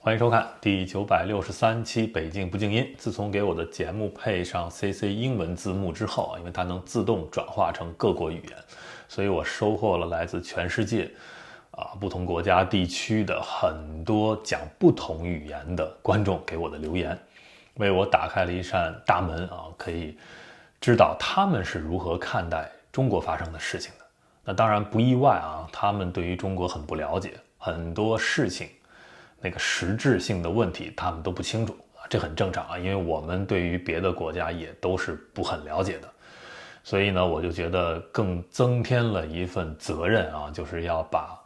欢迎收看第963期北京不静音。自从给我的节目配上 CC 英文字幕之后，因为它能自动转化成各国语言，所以我收获了来自全世界不同国家地区的很多讲不同语言的观众给我的留言，为我打开了一扇大门可以知道他们是如何看待中国发生的事情的。那当然不意外他们对于中国很不了解，很多事情那个实质性的问题他们都不清楚，这很正常因为我们对于别的国家也都是不很了解的。所以呢，我就觉得更增添了一份责任就是要把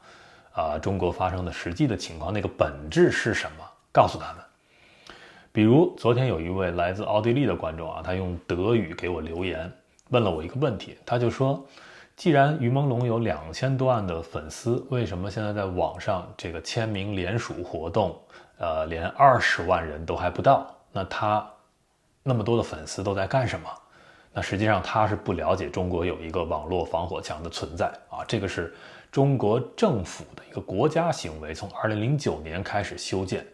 中国发生的实际的情况，那个本质是什么告诉他们。比如昨天有一位来自奥地利的观众他用德语给我留言，问了我一个问题，他就说，既然于朦胧有2000多万的粉丝，为什么现在在网上这个签名联署活动连20万人都还不到？那他那么多的粉丝都在干什么？那实际上他是不了解中国有一个网络防火墙的存在这个是中国政府的一个国家行为，从2009年开始修建。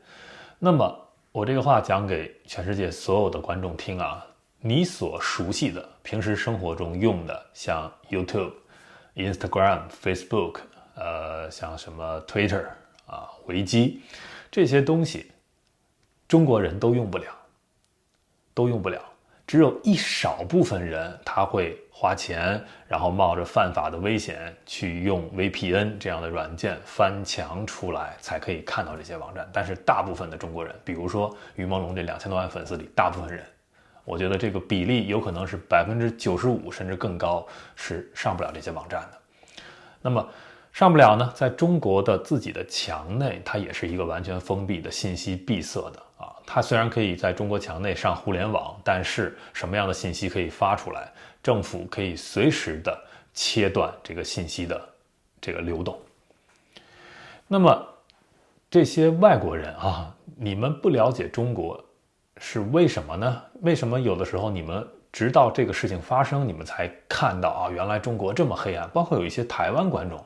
那么我这个话讲给全世界所有的观众听你所熟悉的平时生活中用的像 YouTube、Instagram、Facebook 像什么 Twitter 维基，这些东西中国人都用不了，只有一少部分人他会花钱，然后冒着犯法的危险去用 VPN 这样的软件翻墙出来才可以看到这些网站。但是大部分的中国人，比如说于朦胧这2000多万粉丝里，大部分人我觉得这个比例有可能是95%甚至更高，是上不了这些网站的。那么上不了呢，在中国的自己的墙内，它也是一个完全封闭的信息闭塞的它虽然可以在中国墙内上互联网，但是什么样的信息可以发出来，政府可以随时的切断这个信息的这个流动。那么这些外国人你们不了解中国是为什么呢？为什么有的时候你们直到这个事情发生，你们才看到原来中国这么黑暗？包括有一些台湾观众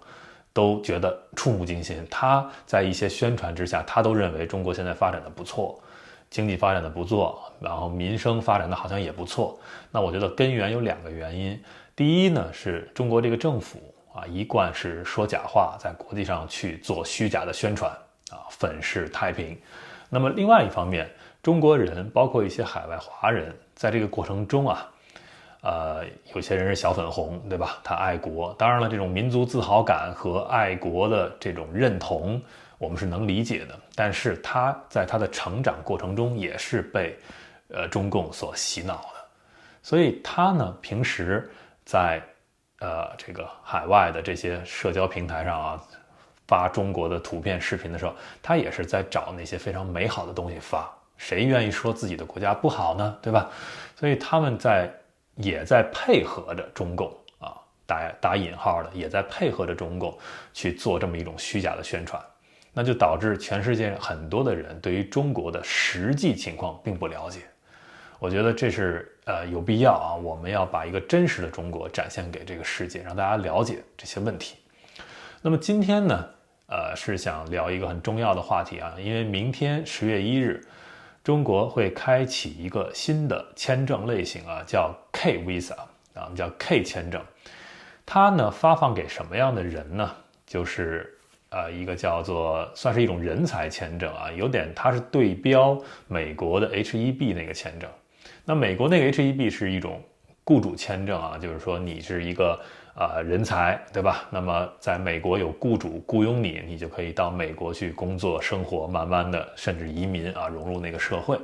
都觉得触目惊心，他在一些宣传之下，他都认为中国现在发展的不错，经济发展的不错，然后民生发展的好像也不错。那我觉得根源有2个原因。第一呢，是中国这个政府一贯是说假话，在国际上去做虚假的宣传粉饰太平。那么另外一方面，中国人包括一些海外华人在这个过程中有些人是小粉红，对吧？他爱国，当然了，这种民族自豪感和爱国的这种认同我们是能理解的，但是他在他的成长过程中也是被中共所洗脑的。所以他呢，平时在这个海外的这些社交平台上发中国的图片视频的时候，他也是在找那些非常美好的东西发。谁愿意说自己的国家不好呢？对吧？所以他们也在配合着中共打引号的，也在配合着中共去做这么一种虚假的宣传。那就导致全世界很多的人对于中国的实际情况并不了解。我觉得这是有必要我们要把一个真实的中国展现给这个世界，让大家了解这些问题。那么今天呢是想聊一个很重要的话题因为明天10月1日中国会开启一个新的签证类型叫 K Visa 叫 K 签证。它呢发放给什么样的人呢？就是一个叫做算是一种人才签证有点它是对标美国的 H1B 那个签证。那美国那个 H1B 是一种雇主签证就是说你是一个人才，对吧？那么在美国有雇主雇佣你，你就可以到美国去工作生活，慢慢的甚至移民融入那个社会。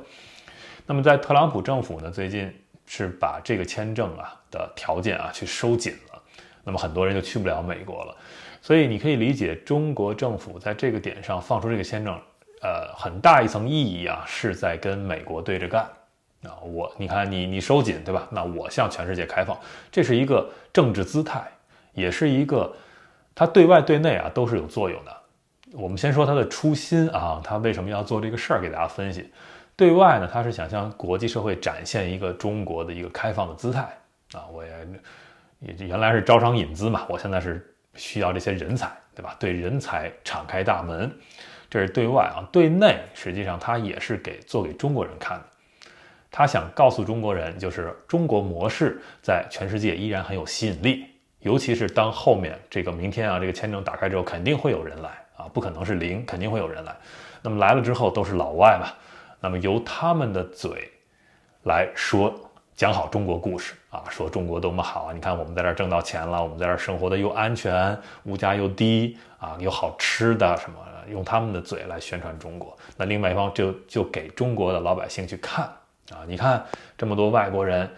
那么在特朗普政府呢，最近是把这个签证的条件去收紧了，那么很多人就去不了美国了。所以你可以理解中国政府在这个点上放出这个签证很大一层意义是在跟美国对着干你看你收紧，对吧？那我向全世界开放，这是一个政治姿态，也是一个它对外对内都是有作用的。我们先说它的初心它为什么要做这个事儿，给大家分析。对外呢，它是想向国际社会展现一个中国的一个开放的姿态我也原来是招商引资嘛，我现在是需要这些人才，对吧？对人才敞开大门，这是对外啊。对内实际上他也是做给中国人看的，他想告诉中国人，就是中国模式在全世界依然很有吸引力，尤其是当后面这个明天啊，这个签证打开之后，肯定会有人来啊，不可能是零，肯定会有人来。那么来了之后都是老外嘛，那么由他们的嘴来说，讲好中国故事啊，说中国多么好啊！你看我们在这儿挣到钱了，我们在这儿生活的又安全，物价又低啊，有好吃的什么的，用他们的嘴来宣传中国。那另外一方就给中国的老百姓去看啊，你看这么多外国人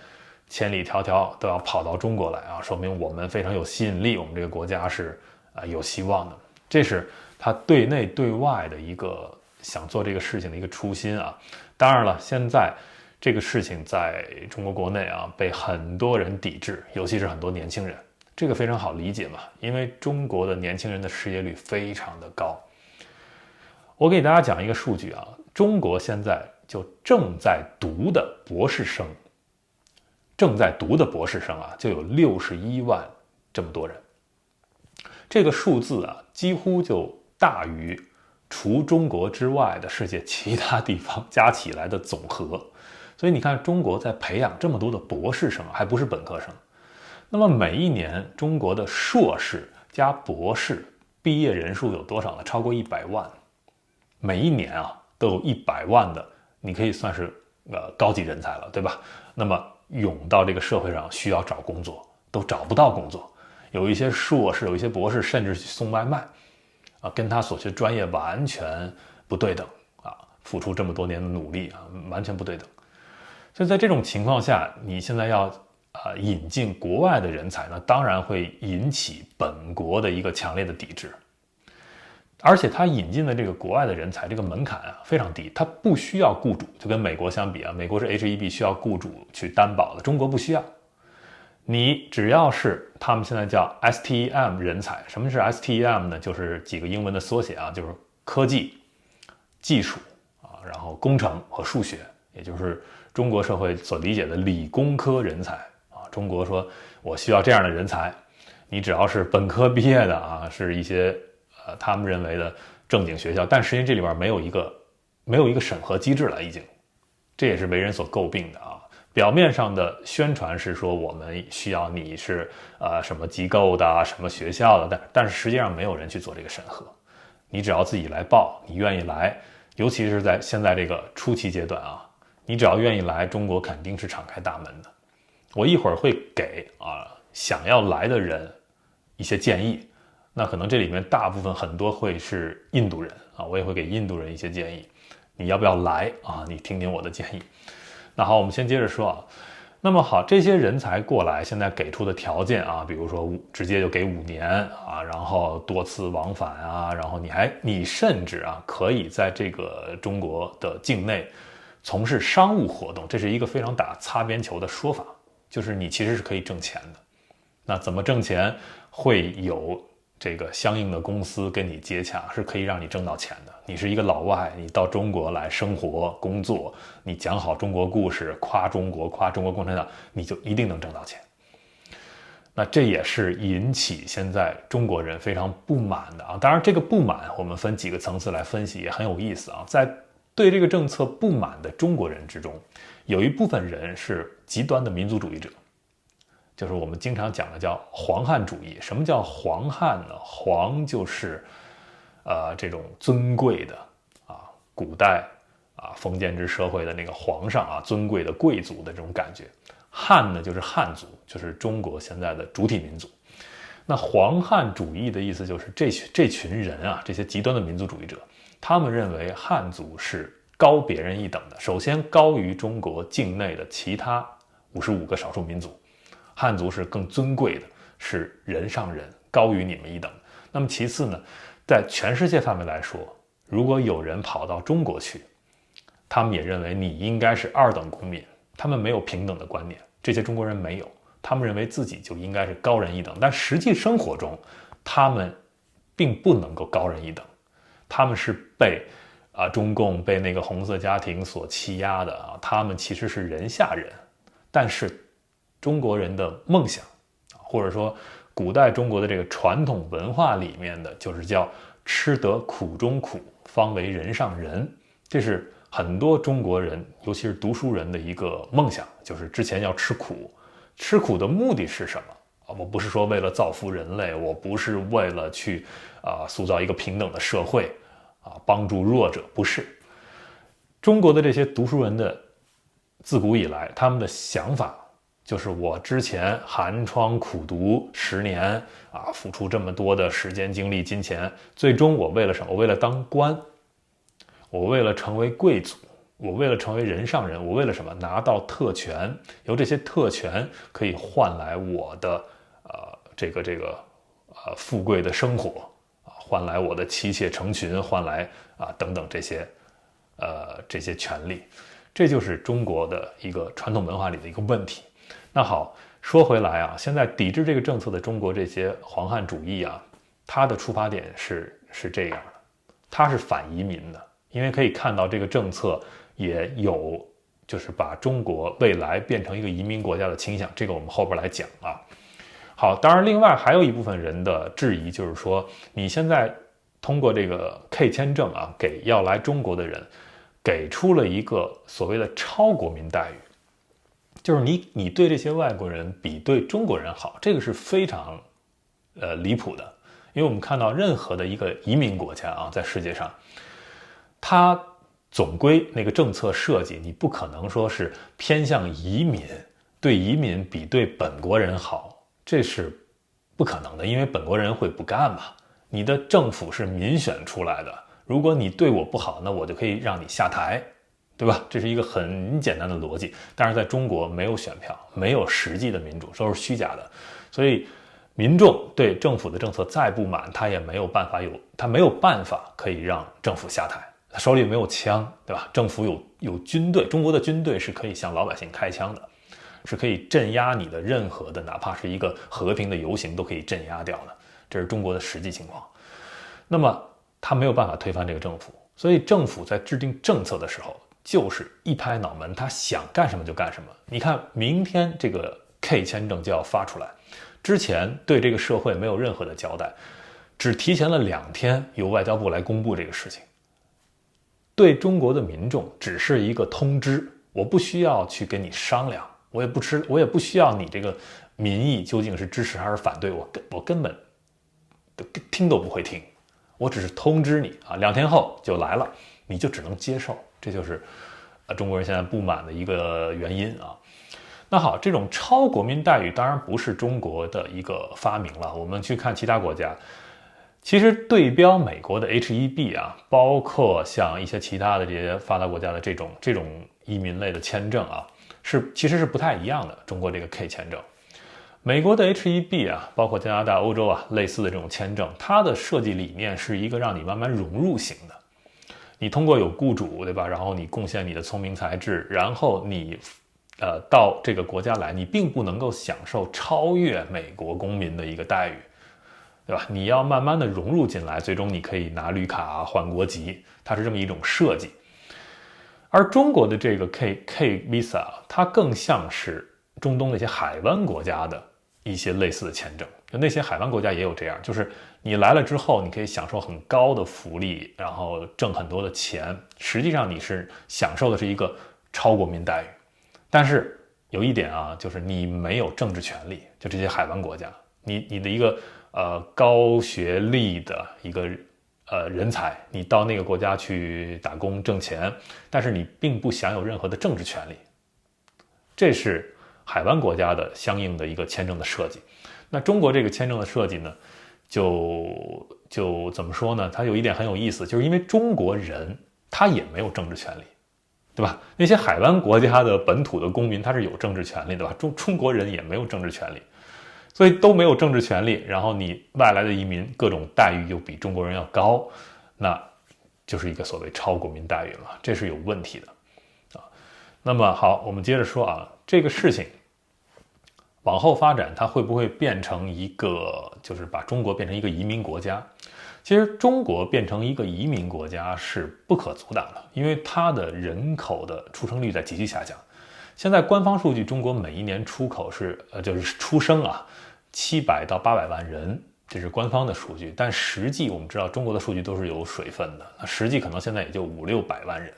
千里迢迢都要跑到中国来啊，说明我们非常有吸引力，我们这个国家是有希望的。这是他对内对外的一个想做这个事情的一个初心啊。当然了，现在这个事情在中国国内啊被很多人抵制，尤其是很多年轻人，这个非常好理解嘛，因为中国的年轻人的失业率非常的高。我给大家讲一个数据啊，中国现在就正在读的博士生啊，就有61万这么多人。这个数字啊，几乎就大于除中国之外的世界其他地方加起来的总和。所以你看，中国在培养这么多的博士生，还不是本科生。那么每一年中国的硕士加博士毕业人数有多少呢？超过100万。每一年啊都有100万的，你可以算是高级人才了，对吧？那么涌到这个社会上需要找工作，都找不到工作。有一些硕士，有一些博士，甚至去送外卖啊，跟他所学专业完全不对等啊，付出这么多年的努力啊，完全不对等。所以在这种情况下，你现在要引进国外的人才呢，当然会引起本国的一个强烈的抵制。而且他引进的这个国外的人才，这个门槛啊非常低，他不需要雇主，就跟美国相比啊，美国是 H1B 需要雇主去担保的，中国不需要。你只要是他们现在叫 STEM 人才，什么是 STEM 呢？就是几个英文的缩写啊，就是科技、技术啊，然后工程和数学，也就是中国社会所理解的理工科人才啊。中国说我需要这样的人才，你只要是本科毕业的啊，是一些他们认为的正经学校，但实际上这里边没有一个审核机制了，已经，这也是为人所诟病的啊。表面上的宣传是说我们需要你是什么机构的、什么学校的，但是实际上没有人去做这个审核。你只要自己来报，你愿意来，尤其是在现在这个初期阶段啊，你只要愿意来，中国肯定是敞开大门的。我一会儿会给想要来的人一些建议，那可能这里面大部分很多会是印度人啊，我也会给印度人一些建议，你要不要来啊？你听听我的建议。那好，我们先接着说啊。那么好，这些人才过来，现在给出的条件啊，比如说直接就给5年啊，然后多次往返啊，然后你甚至啊可以在这个中国的境内从事商务活动，这是一个非常打擦边球的说法，就是你其实是可以挣钱的。那怎么挣钱？会有这个相应的公司跟你接洽，是可以让你挣到钱的。你是一个老外，你到中国来生活工作，你讲好中国故事，夸中国共产党，你就一定能挣到钱。那这也是引起现在中国人非常不满的啊。当然这个不满我们分几个层次来分析，也很有意思啊。在对这个政策不满的中国人之中，有一部分人是极端的民族主义者，就是我们经常讲的叫黄汉主义。什么叫黄汉呢？黄就是这种尊贵的啊，古代啊封建制社会的那个皇上啊，尊贵的贵族的这种感觉。汉呢就是汉族，就是中国现在的主体民族。那黄汉主义的意思就是这群人啊，这些极端的民族主义者，他们认为汉族是高别人一等的，首先高于中国境内的其他55个少数民族，汉族是更尊贵的，是人上人，高于你们一等。那么其次呢，在全世界范围来说，如果有人跑到中国去，他们也认为你应该是2等公民，他们没有平等的观念，这些中国人没有，他们认为自己就应该是高人一等，但实际生活中他们并不能够高人一等，他们是被中共被那个红色家庭所欺压的啊，他们其实是人下人。但是中国人的梦想，或者说古代中国的这个传统文化里面的，就是叫吃得苦中苦，方为人上人。这是很多中国人，尤其是读书人的一个梦想，就是之前要吃苦。吃苦的目的是什么？我不是说为了造福人类，我不是为了去塑造一个平等的社会帮助弱者，不是。中国的这些读书人的自古以来，他们的想法就是我之前寒窗苦读10年付出这么多的时间、精力、金钱，最终我为了什么？我为了当官，我为了成为贵族，我为了成为人上人，我为了什么？拿到特权，由这些特权可以换来我的富贵的生活换来我的妻妾成群，换来等等这些权利。这就是中国的一个传统文化里的一个问题。那好，说回来现在抵制这个政策的中国这些黄汉主义它的出发点是这样的，它是反移民的，因为可以看到这个政策也有就是把中国未来变成一个移民国家的倾向，这个我们后边来讲好，当然另外还有一部分人的质疑就是说，你现在通过这个 K 签证给要来中国的人给出了一个所谓的超国民待遇，就是你对这些外国人比对中国人好，这个是非常离谱的。因为我们看到任何的一个移民国家在世界上，它总归那个政策设计，你不可能说是偏向移民，对移民比对本国人好，这是不可能的，因为本国人会不干嘛。你的政府是民选出来的，如果你对我不好，那我就可以让你下台，对吧？这是一个很简单的逻辑。但是在中国没有选票，没有实际的民主，都是虚假的，所以民众对政府的政策再不满，他没有办法可以让政府下台，他手里没有枪，对吧？政府有军队，中国的军队是可以向老百姓开枪的，是可以镇压你的任何的，哪怕是一个和平的游行都可以镇压掉的，这是中国的实际情况。那么他没有办法推翻这个政府，所以政府在制定政策的时候就是一拍脑门，他想干什么就干什么。你看明天这个 K 签证就要发出来，之前对这个社会没有任何的交代，只提前了2天由外交部来公布这个事情，对中国的民众只是一个通知，我不需要去跟你商量，我也不需要你这个民意究竟是支持还是反对，我根本听都不会听，我只是通知你2天后就来了，你就只能接受，这就是中国人现在不满的一个原因那好，这种超国民待遇当然不是中国的一个发明了，我们去看其他国家，其实对标美国的 H1B 包括像一些其他的这些发达国家的这种移民类的签证其实是不太一样的。中国这个 K 签证，美国的 H1B 包括加拿大、欧洲类似的这种签证，它的设计理念是一个让你慢慢融入型的。你通过有雇主，对吧？然后你贡献你的聪明才智，然后你到这个国家来，你并不能够享受超越美国公民的一个待遇，对吧？你要慢慢的融入进来，最终你可以拿绿卡换国籍，它是这么一种设计。而中国的这个 K Visa 它更像是中东那些海湾国家的一些类似的签证，那些海湾国家也有这样，就是你来了之后，你可以享受很高的福利，然后挣很多的钱，实际上你是享受的是一个超国民待遇。但是有一点就是你没有政治权利，就这些海湾国家，你的一个高学历的一个人才，你到那个国家去打工挣钱，但是你并不享有任何的政治权利，这是海湾国家的相应的一个签证的设计。那中国这个签证的设计呢，就怎么说呢？它有一点很有意思，就是因为中国人他也没有政治权利，对吧？那些海湾国家的本土的公民他是有政治权利的吧？中国人也没有政治权利，所以都没有政治权利，然后你外来的移民各种待遇又比中国人要高，那就是一个所谓超国民待遇了，这是有问题的那么好，我们接着说这个事情往后发展，它会不会变成一个，就是把中国变成一个移民国家？其实中国变成一个移民国家是不可阻挡的，因为它的人口的出生率在急剧下降。现在官方数据，中国每一年出口就是出生700到800万人，这是官方的数据，但实际我们知道中国的数据都是有水分的，实际可能现在也就500-600万人。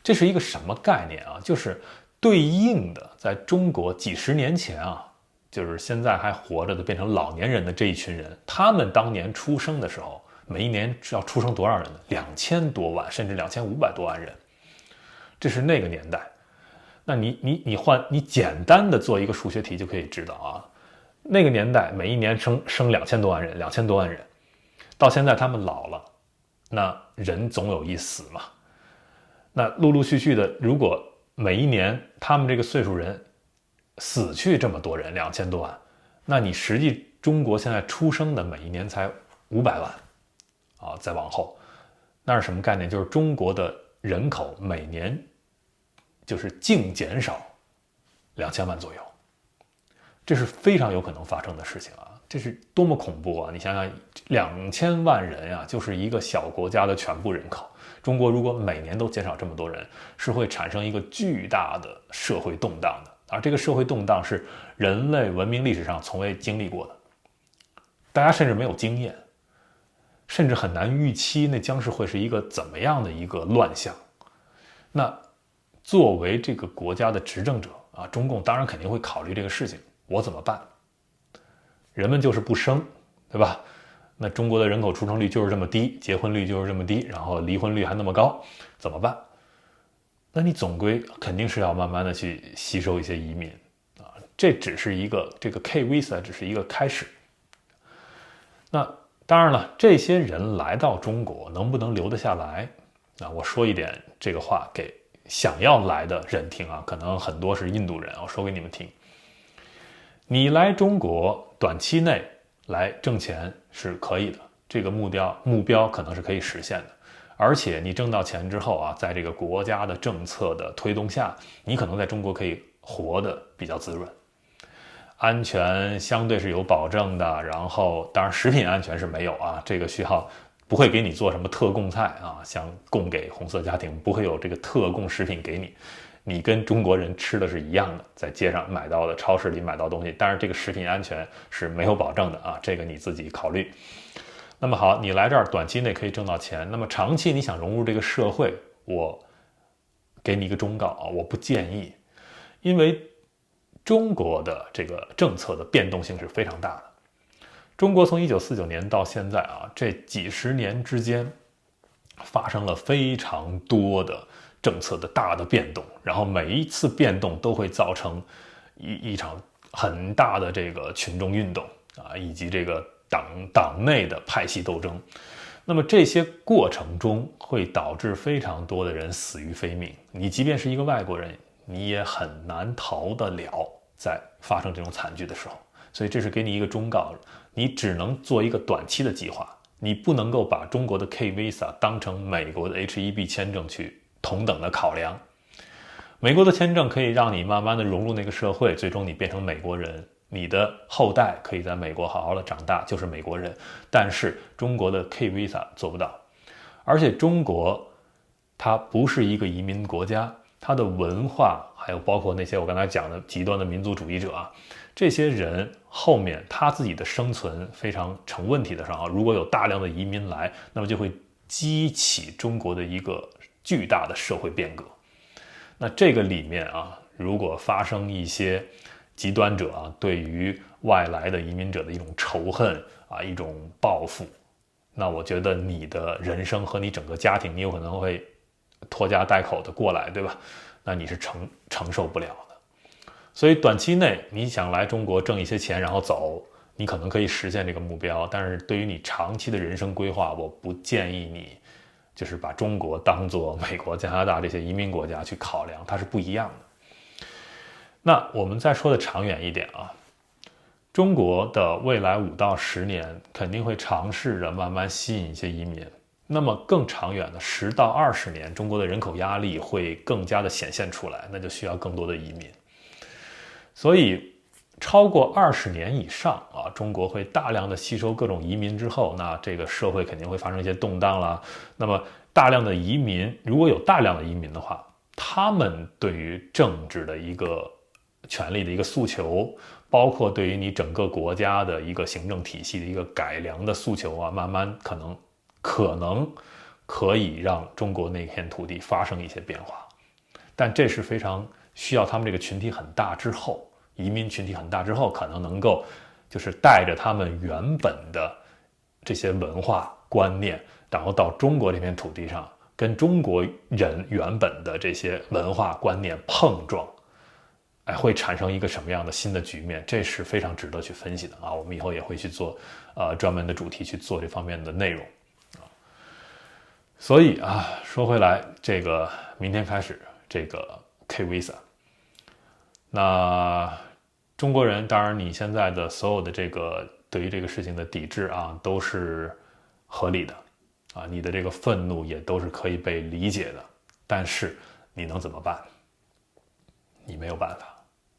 这是一个什么概念啊？就是对应的在中国几十年前啊，就是现在还活着的变成老年人的这一群人，他们当年出生的时候，每一年要出生多少人呢？2000多万，甚至2500多万人。这是那个年代。那你简单的做一个数学题就可以知道啊，那个年代每一年生2000多万人，2000多万人，到现在他们老了，那人总有一死嘛。那陆陆续续的，如果每一年他们这个岁数人死去这么多人，2000多万，那你实际中国现在出生的每一年才500万啊，再往后，那是什么概念？就是中国的人口每年就是净减少2000万左右，这是非常有可能发生的事情啊！这是多么恐怖啊！你想想，2000万人啊，就是一个小国家的全部人口。中国如果每年都减少这么多人，是会产生一个巨大的社会动荡的，而这个社会动荡是人类文明历史上从未经历过的，大家甚至没有经验，甚至很难预期那将是会是一个怎么样的一个乱象。那作为这个国家的执政者啊，中共当然肯定会考虑这个事情，我怎么办？人们就是不生，对吧？那中国的人口出生率就是这么低，结婚率就是这么低，然后离婚率还那么高，怎么办？那你总归肯定是要慢慢的去吸收一些移民啊，这只是一个这个 K Visa 只是一个开始。那当然了，这些人来到中国能不能留得下来？啊，我说一点这个话给想要来的人听啊，可能很多是印度人，我说给你们听。你来中国短期内来挣钱是可以的，这个目标可能是可以实现的。而且你挣到钱之后啊，在这个国家的政策的推动下，你可能在中国可以活得比较滋润，安全相对是有保证的。然后当然食品安全是没有啊，这个需要不会给你做什么特供菜啊，像供给红色家庭不会有这个特供食品给你，你跟中国人吃的是一样的，在街上买到的超市里买到东西，但是这个食品安全是没有保证的啊，这个你自己考虑。那么好，你来这儿短期内可以挣到钱，那么长期你想融入这个社会，我给你一个忠告啊，我不建议，因为中国的这个政策的变动性是非常大的。中国从1949年到现在啊，这几十年之间发生了非常多的政策的大的变动，然后每一次变动都会造成一场很大的这个群众运动啊，以及这个党内的派系斗争。那么这些过程中会导致非常多的人死于非命，你即便是一个外国人，你也很难逃得了在发生这种惨剧的时候。所以这是给你一个忠告，你只能做一个短期的计划，你不能够把中国的 K Visa 当成美国的 H1B 签证去同等的考量。美国的签证可以让你慢慢的融入那个社会，最终你变成美国人，你的后代可以在美国好好的长大，就是美国人。但是中国的 K Visa 做不到，而且中国它不是一个移民国家，它的文化还有包括那些我刚才讲的极端的民族主义者啊，这些人后面他自己的生存非常成问题的时候，如果有大量的移民来，那么就会激起中国的一个巨大的社会变革。那这个里面啊，如果发生一些极端者啊对于外来的移民者的一种仇恨啊，一种报复，那我觉得你的人生和你整个家庭，你有可能会拖家带口的过来，对吧？那你是承受不了的。所以短期内你想来中国挣一些钱然后走，你可能可以实现这个目标，但是对于你长期的人生规划，我不建议你就是把中国当作美国、加拿大这些移民国家去考量，它是不一样的。那我们再说的长远一点啊，中国的未来5到10年肯定会尝试着慢慢吸引一些移民。那么更长远的10到20年，中国的人口压力会更加的显现出来，那就需要更多的移民。所以超过20年以上啊，中国会大量的吸收各种移民之后，那这个社会肯定会发生一些动荡啦。那么大量的移民，如果有大量的移民的话，他们对于政治的一个权力的一个诉求，包括对于你整个国家的一个行政体系的一个改良的诉求啊，慢慢可能可以让中国那片土地发生一些变化，但这是非常需要他们这个群体很大之后，移民群体很大之后，可能能够就是带着他们原本的这些文化观念，然后到中国这片土地上，跟中国人原本的这些文化观念碰撞，会产生一个什么样的新的局面？这是非常值得去分析的啊！我们以后也会去做专门的主题去做这方面的内容。所以啊，说回来，这个明天开始这个 K Visa， 那中国人当然你现在的所有的这个对于这个事情的抵制啊，都是合理的啊，你的这个愤怒也都是可以被理解的，但是你能怎么办？你没有办法，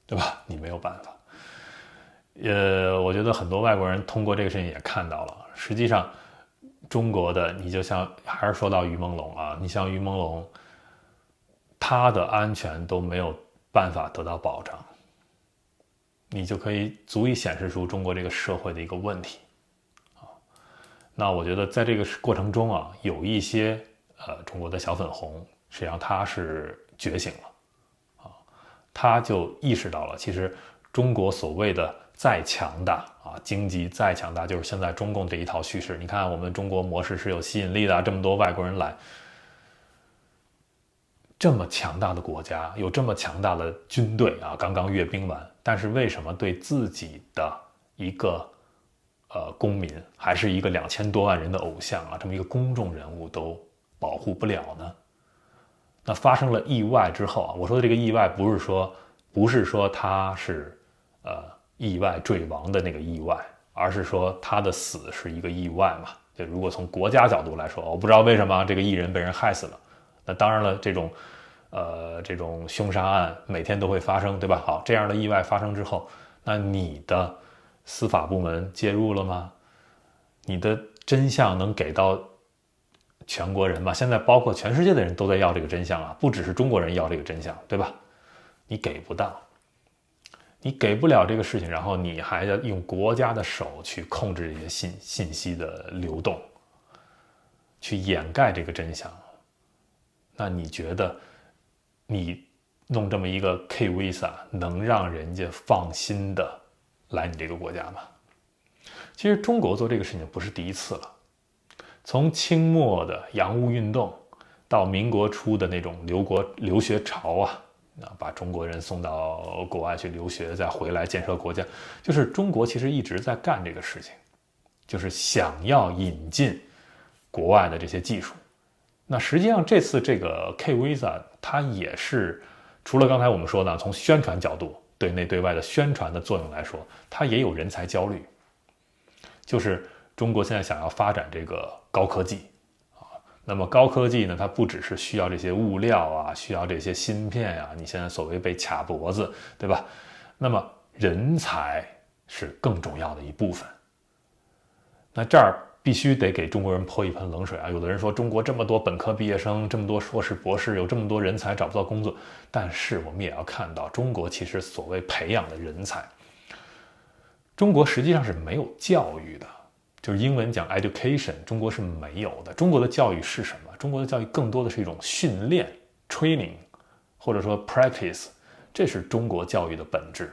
对吧？你没有办法。我觉得很多外国人通过这个事情也看到了，实际上中国的，你就像还是说到于朦胧啊，你像于朦胧，他的安全都没有办法得到保障，你就可以足以显示出中国这个社会的一个问题啊。那我觉得在这个过程中啊，有一些中国的小粉红，实际上他是觉醒了啊，他就意识到了，其实中国所谓的再强大啊，经济再强大，就是现在中共这一套叙事。你看，我们中国模式是有吸引力的，这么多外国人来，这么强大的国家，有这么强大的军队啊，刚刚阅兵完，但是为什么对自己的一个公民，还是一个2000多万人的偶像啊，这么一个公众人物都保护不了呢？那发生了意外之后啊，我说的这个意外不是说他是意外坠亡的那个意外，而是说他的死是一个意外嘛。就如果从国家角度来说，我不知道为什么这个艺人被人害死了。那当然了，这种凶杀案每天都会发生，对吧？好，这样的意外发生之后，那你的司法部门介入了吗？你的真相能给到全国人吗？现在包括全世界的人都在要这个真相啊，不只是中国人要这个真相，对吧？你给不到。你给不了这个事情，然后你还要用国家的手去控制这些信息的流动，去掩盖这个真相。那你觉得你弄这么一个 K Visa 能让人家放心的来你这个国家吗？其实中国做这个事情不是第一次了，从清末的洋务运动到民国初的那种留学潮啊，把中国人送到国外去留学，再回来建设国家，就是中国其实一直在干这个事情，就是想要引进国外的这些技术。那实际上这次这个 K Visa 它也是除了刚才我们说的从宣传角度对内对外的宣传的作用来说，它也有人才焦虑，就是中国现在想要发展这个高科技。那么高科技呢，它不只是需要这些物料啊，需要这些芯片啊，你现在所谓被卡脖子，对吧？那么人才是更重要的一部分。那这儿必须得给中国人泼一盆冷水啊！有的人说中国这么多本科毕业生，这么多硕士博士，有这么多人才找不到工作，但是我们也要看到，中国其实所谓培养的人才，中国实际上是没有教育的。就是英文讲 education， 中国是没有的。中国的教育是什么？中国的教育更多的是一种训练 training， 或者说 practice， 这是中国教育的本质，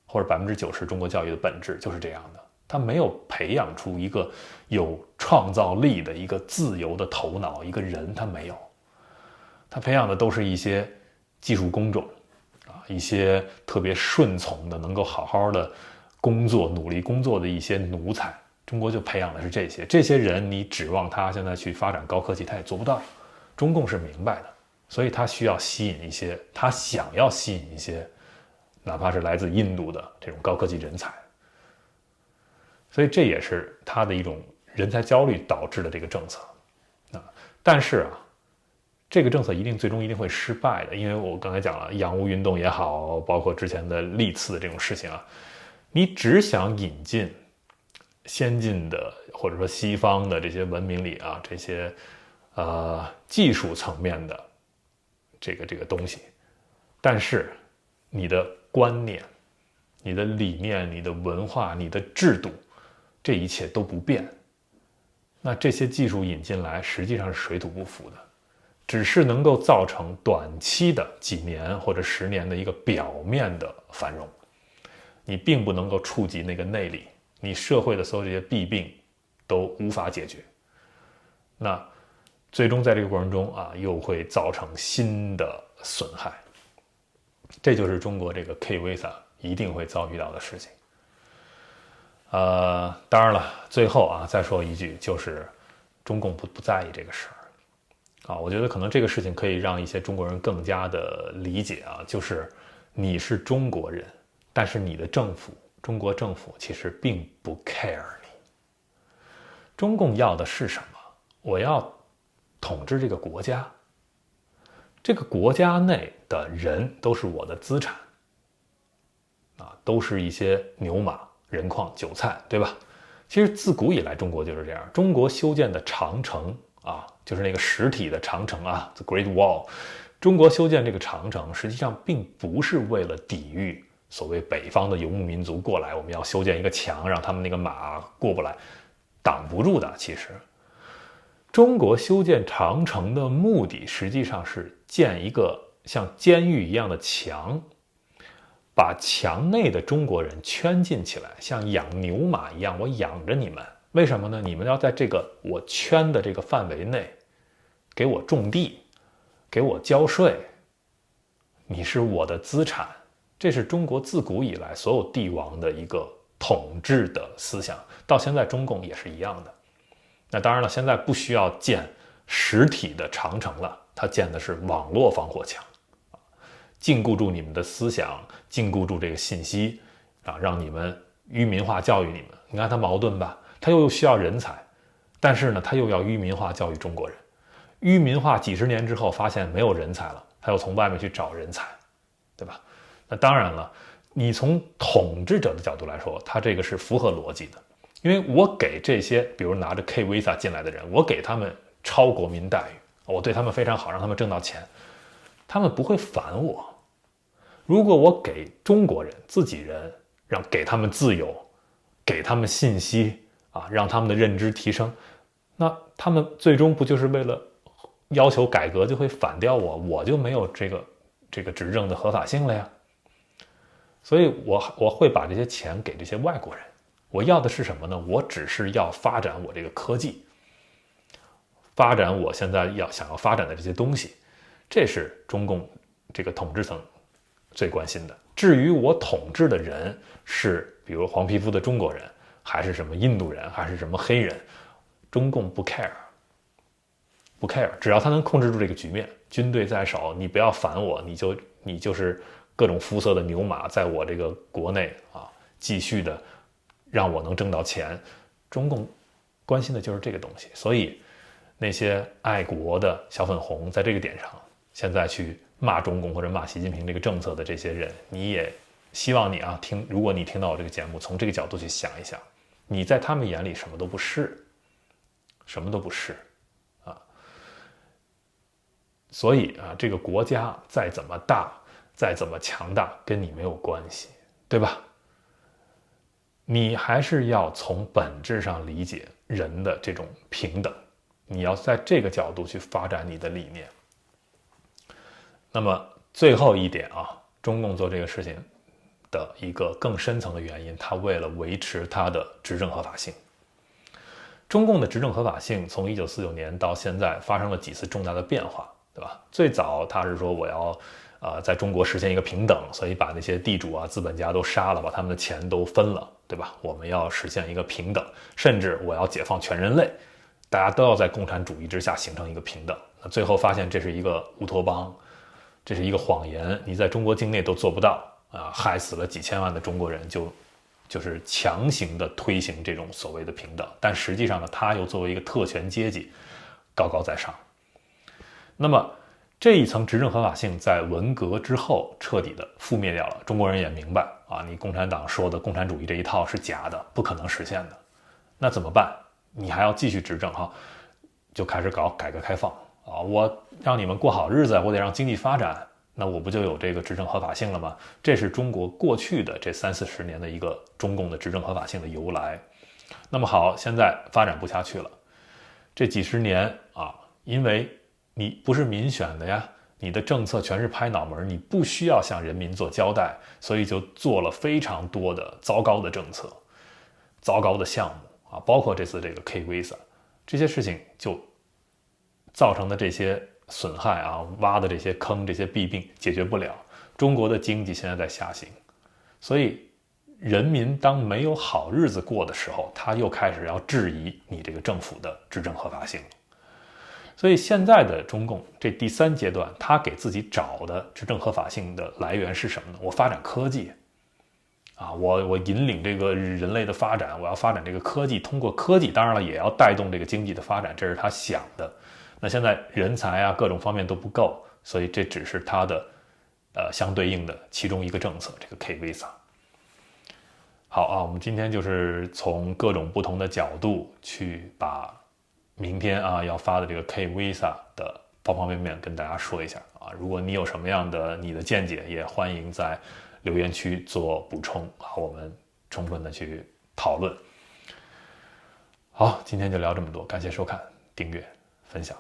或者90%中国教育的本质就是这样的。它没有培养出一个有创造力的一个自由的头脑，一个人它没有。它培养的都是一些技术工种啊，一些特别顺从的，能够好好的工作、努力工作的一些奴才。中国就培养的是这些人，你指望他现在去发展高科技，他也做不到。中共是明白的，所以他需要吸引一些，他想要吸引一些，哪怕是来自印度的这种高科技人才。所以这也是他的一种人才焦虑导致的这个政策。但是啊，这个政策最终一定会失败的，因为我刚才讲了，洋务运动也好，包括之前的历次的这种事情啊，你只想引进先进的或者说西方的这些文明里啊，这些技术层面的这个东西，但是你的观念、你的理念、你的文化、你的制度，这一切都不变，那这些技术引进来实际上是水土不服的，只是能够造成短期的几年或者10年的一个表面的繁荣，你并不能够触及那个内里，你社会的所有这些弊病都无法解决，那最终在这个过程中又会造成新的损害，这就是中国这个 K Visa 一定会遭遇到的事情。当然了，最后再说一句，就是中共不在意这个事儿我觉得可能这个事情可以让一些中国人更加的理解就是你是中国人，但是你的政府，中国政府其实并不 care 你。中共要的是什么？我要统治这个国家，这个国家内的人都是我的资产都是一些牛马人矿韭菜，对吧？其实自古以来中国就是这样，中国修建的长城就是那个实体的长城The Great Wall， 中国修建这个长城实际上并不是为了抵御所谓北方的游牧民族过来，我们要修建一个墙让他们那个马过不来，挡不住的。其实中国修建长城的目的实际上是建一个像监狱一样的墙，把墙内的中国人圈禁起来，像养牛马一样，我养着你们。为什么呢？你们要在这个我圈的这个范围内给我种地，给我交税，你是我的资产。这是中国自古以来所有帝王的一个统治的思想，到现在中共也是一样的。那当然了，现在不需要建实体的长城了，它建的是网络防火墙，禁锢住你们的思想，禁锢住这个信息让你们愚民化教育你们。你看它矛盾吧，它又需要人才，但是呢，它又要愚民化教育中国人。愚民化几十年之后发现没有人才了，它又从外面去找人才，对吧？那当然了，你从统治者的角度来说，它这个是符合逻辑的，因为我给这些比如拿着 K Visa 进来的人，我给他们超国民待遇，我对他们非常好，让他们挣到钱，他们不会烦我。如果我给中国人自己人，给他们自由，给他们信息让他们的认知提升，那他们最终不就是为了要求改革就会反掉我，我就没有这个执政的合法性了呀。所以我会把这些钱给这些外国人，我要的是什么呢？我只是要发展我这个科技，发展我现在想要发展的这些东西，这是中共这个统治层最关心的。至于我统治的人是比如黄皮肤的中国人，还是什么印度人，还是什么黑人，中共不 care， 只要他能控制住这个局面，军队在手，你不要烦我，你就是各种肤色的牛马，在我这个国内继续的让我能挣到钱。中共关心的就是这个东西，所以那些爱国的小粉红在这个点上现在去骂中共或者骂习近平这个政策的这些人，你也希望你如果你听到我这个节目，从这个角度去想一想，你在他们眼里什么都不是，什么都不是所以这个国家再怎么大，再怎么强大，跟你没有关系，对吧？你还是要从本质上理解人的这种平等，你要在这个角度去发展你的理念。那么最后一点中共做这个事情的一个更深层的原因，他为了维持他的执政合法性。中共的执政合法性从1949年到现在发生了几次重大的变化，对吧？最早他是说我要在中国实现一个平等，所以把那些地主资本家都杀了，把他们的钱都分了，对吧？我们要实现一个平等，甚至我要解放全人类，大家都要在共产主义之下形成一个平等。那最后发现这是一个乌托邦，这是一个谎言，你在中国境内都做不到害死了几千万的中国人，就是强行的推行这种所谓的平等，但实际上呢，他又作为一个特权阶级高高在上。那么这一层执政合法性在文革之后彻底的覆灭掉了，中国人也明白你共产党说的共产主义这一套是假的，不可能实现的。那怎么办？你还要继续执政就开始搞改革开放我让你们过好日子，我得让经济发展，那我不就有这个执政合法性了吗？这是中国过去的这30-40年的一个中共的执政合法性的由来。那么好，现在发展不下去了，这几十年啊，因为你不是民选的呀，你的政策全是拍脑门，你不需要向人民做交代，所以就做了非常多的糟糕的政策、糟糕的项目啊，包括这次这个 K Visa， 这些事情就造成的这些损害啊，挖的这些坑、这些弊病解决不了，中国的经济现在在下行，所以人民当没有好日子过的时候，他又开始要质疑你这个政府的执政合法性了。所以现在的中共这第3阶段，他给自己找的执政合法性的来源是什么呢？我发展科技啊，我引领这个人类的发展，我要发展这个科技，通过科技，当然了，也要带动这个经济的发展，这是他想的。那现在人才啊，各种方面都不够，所以这只是他的相对应的其中一个政策，这个 K Visa。好啊，我们今天就是从各种不同的角度去把明天啊要发的这个 K Visa 的方方面面跟大家说一下啊。如果你有什么样的你的见解，也欢迎在留言区做补充啊，我们充分的去讨论。好，今天就聊这么多，感谢收看、订阅、分享。